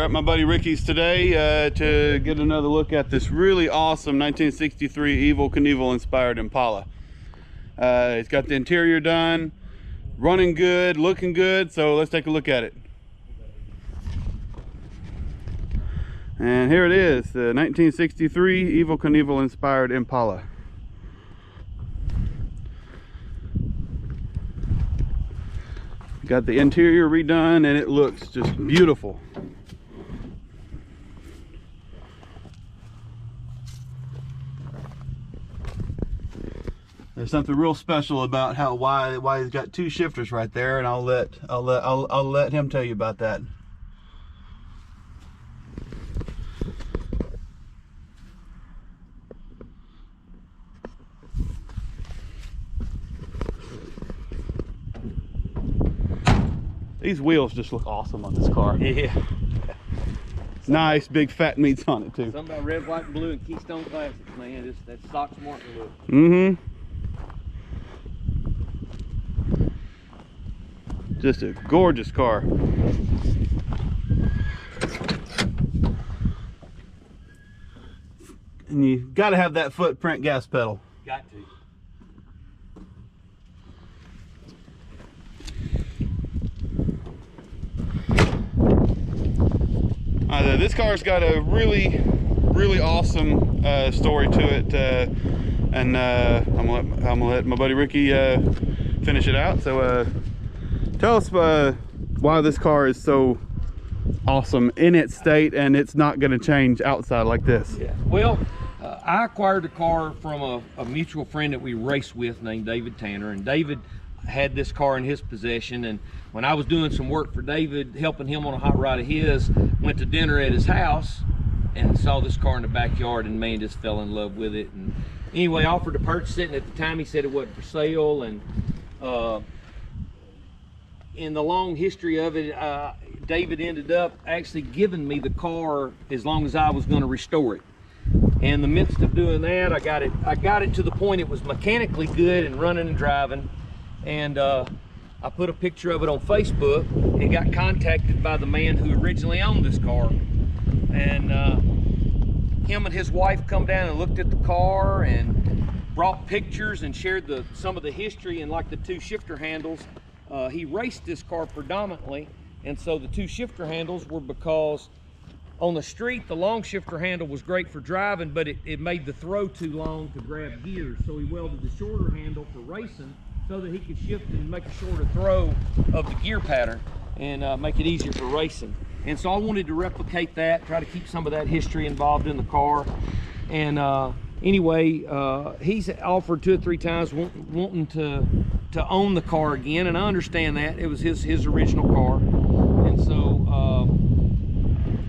at my buddy Ricky's today to get another look at this really awesome 1963 Evel Knievel inspired Impala. It's got the interior done, running good, looking good, so let's take a look at it. And here it is, the 1963 Evel Knievel inspired Impala. Got the interior redone and it looks just beautiful. There's something real special about why he's got two shifters right there, and I'll let him tell you about that. These wheels just look awesome on this car. Yeah. Nice big fat meats on it too. Something about red, white, and blue and Keystone Classics, man. Just that Sox Martin look. Mm-hmm. Just a gorgeous car. And you got to have that footprint gas pedal. Got to. This car's got a really awesome story to it, and I'm gonna let my buddy Ricky finish it out. So tell us why this car is so awesome in its state and it's not going to change outside like this. Yeah. Well, I acquired the car from a mutual friend that we race with named David Tanner, and David had this car in his possession, and when I was doing some work for David, helping him on a hot rod of his, went to dinner at his house and saw this car in the backyard, and man, just fell in love with it. And anyway, offered to purchase it, and at the time he said it wasn't for sale. And in the long history of it, David ended up actually giving me the car as long as I was going to restore it. In the midst of doing that, I got it to the point it was mechanically good and running and driving. And I put a picture of it on Facebook and got contacted by the man who originally owned this car. And him and his wife come down and looked at the car and brought pictures and shared some of the history and like the two shifter handles. He raced this car predominantly, and so the two shifter handles were because on the street the long shifter handle was great for driving, but it made the throw too long to grab gears, so he welded the shorter handle for racing so that he could shift and make a shorter throw of the gear pattern and make it easier for racing. And so I wanted to replicate that, try to keep some of that history involved in the car. And anyway, he's offered 2 or 3 times wanting to own the car again, and I understand that. It was his original car. And so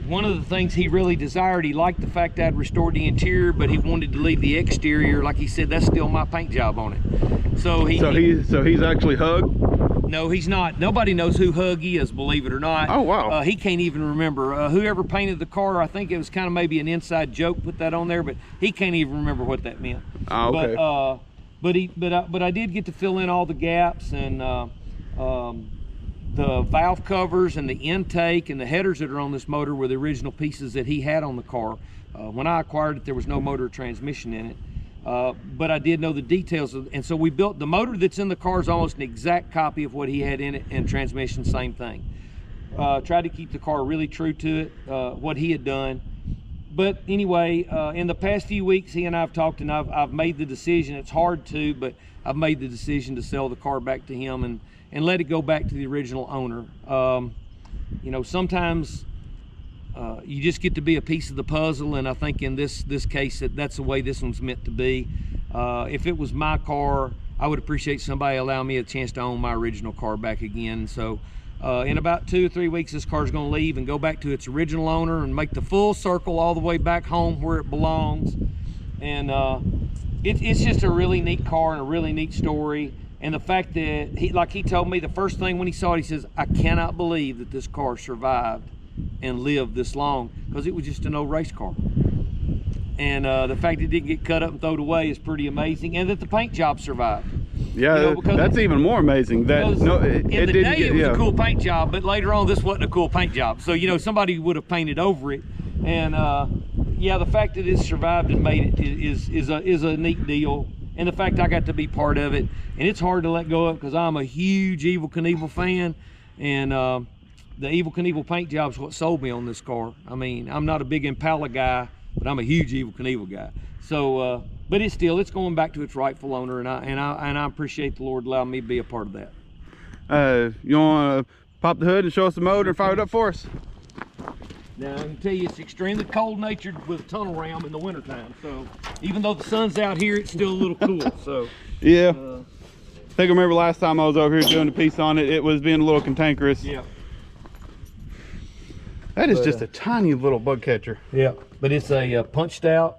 one of the things he really desired, he liked the fact that I'd restored the interior, but he wanted to leave the exterior. Like he said, that's still my paint job on it. So he's actually Hug? No, he's not. Nobody knows who Hug is, believe it or not. Oh, wow. He can't even remember. Whoever painted the car, I think it was kind of maybe an inside joke, put that on there, but he can't even remember what that meant. Oh, okay. But I did get to fill in all the gaps, and the valve covers and the intake and the headers that are on this motor were the original pieces that he had on the car. When I acquired it, there was no motor or transmission in it. But I did know the details and so we built the motor that's in the car is almost an exact copy of what he had in it, and transmission, same thing. Tried to keep the car really true to it, what he had done. But anyway, in the past few weeks, he and I have talked, and I've made the decision. It's hard to, but I've made the decision to sell the car back to him and let it go back to the original owner. You know, sometimes you just get to be a piece of the puzzle, and I think in this case that's the way this one's meant to be. If it was my car, I would appreciate somebody allowing me a chance to own my original car back again. So in about 2 or 3 weeks, this car's going to leave and go back to its original owner and make the full circle all the way back home where it belongs. And it's just a really neat car and a really neat story. And the fact that he told me the first thing when he saw it, he says, I cannot believe that this car survived and lived this long, because it was just an old race car. And the fact it didn't get cut up and thrown away is pretty amazing, and that the paint job survived. Yeah, You know, that's even more amazing. That in it the didn't day get, it was yeah. a cool paint job, but later on this wasn't a cool paint job. So you know, somebody would have painted over it, and yeah, the fact that it survived and made it is a neat deal, and the fact I got to be part of it, and it's hard to let go of because I'm a huge Evel Knievel fan, and the Evel Knievel paint job is what sold me on this car. I mean, I'm not a big Impala guy, but I'm a huge Evel Knievel guy. So, but it's going back to its rightful owner, and I appreciate the Lord allowing me to be a part of that. You want to pop the hood and show us the motor and fire it up for us? Now I can tell you it's extremely cold natured with a tunnel ram in the wintertime. So even though the sun's out here, it's still a little cool. So yeah. I think I remember last time I was over here doing a piece on it, it was being a little cantankerous. Yeah. That is just a tiny little bug catcher. Yeah, but it's a punched out.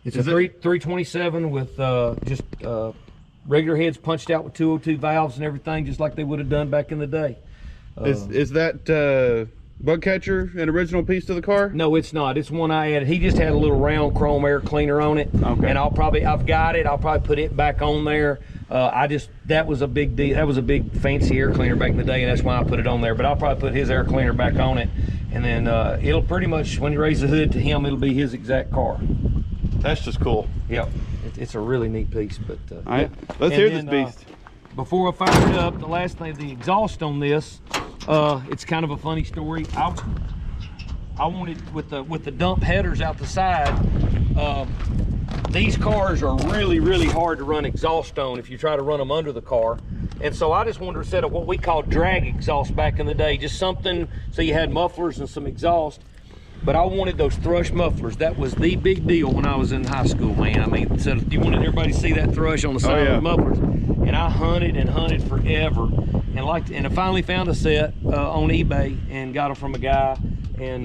It's a 327 with just regular heads punched out with 202 valves and everything, just like they would have done back in the day. Is that bug catcher an original piece to the car? No, it's not. It's one I added. He just had a little round chrome air cleaner on it. Okay. And I've got it. I'll probably put it back on there. That was a big deal. That was a big fancy air cleaner back in the day, and that's why I put it on there. But I'll probably put his air cleaner back on it, and then it'll pretty much, when you raise the hood to him, it'll be his exact car. That's just cool. Yep. It's a really neat piece. But all right, let's hear this beast. Before I fire it up, the last thing, the exhaust on this, it's kind of a funny story. I wanted, with the dump headers out the side, these cars are really hard to run exhaust on if you try to run them under the car. And so I just wanted to set up what we called drag exhaust back in the day, just something so you had mufflers and some exhaust. But I wanted those thrush mufflers. That was the big deal when I was in high school, man. I mean, so you wanted everybody to see that thrush on the side of the mufflers. And I hunted and hunted forever, and I finally found a set on eBay and got them from a guy and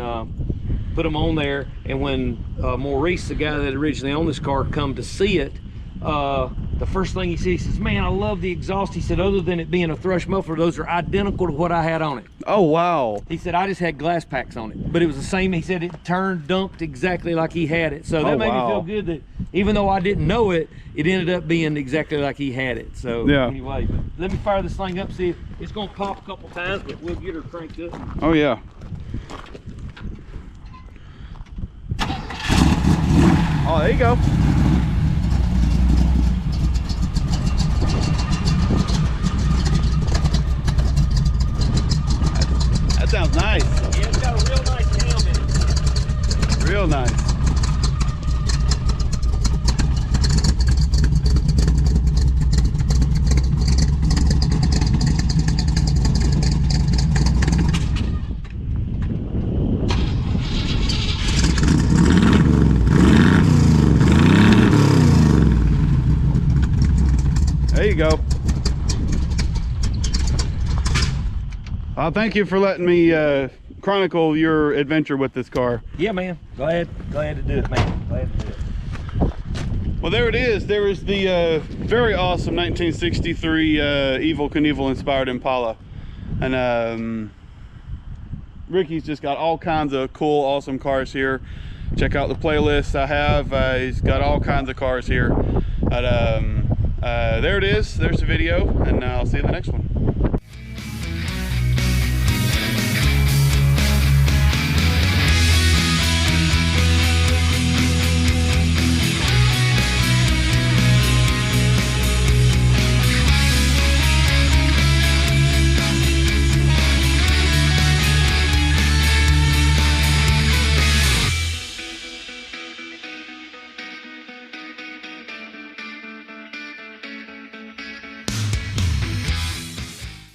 put them on there. And when Maurice, the guy that originally owned this car, come to see it, the first thing he says, he says, "Man, I love the exhaust." He said, "Other than it being a thrush muffler, those are identical to what I had on it." Oh, wow. He said, "I just had glass packs on it, but it was the same." He said it dumped exactly like he had it. So that made me feel good that even though I didn't know it, it ended up being exactly like he had it. So anyway, but let me fire this thing up, see if it's gonna pop a couple times, but we'll get her cranked up. Oh yeah. Oh, there you go. That sounds nice. Yeah, it's got a real nice cam in it. Real nice. There you go. Thank you for letting me chronicle your adventure with this car. Yeah, man. Glad to do it, man. Glad to do it. Well, there it is. There is the very awesome 1963 Evel Knievel inspired Impala. And Ricky's just got all kinds of cool, awesome cars here. Check out the playlist I have. He's got all kinds of cars here. But there it is. There's the video, and I'll see you in the next one.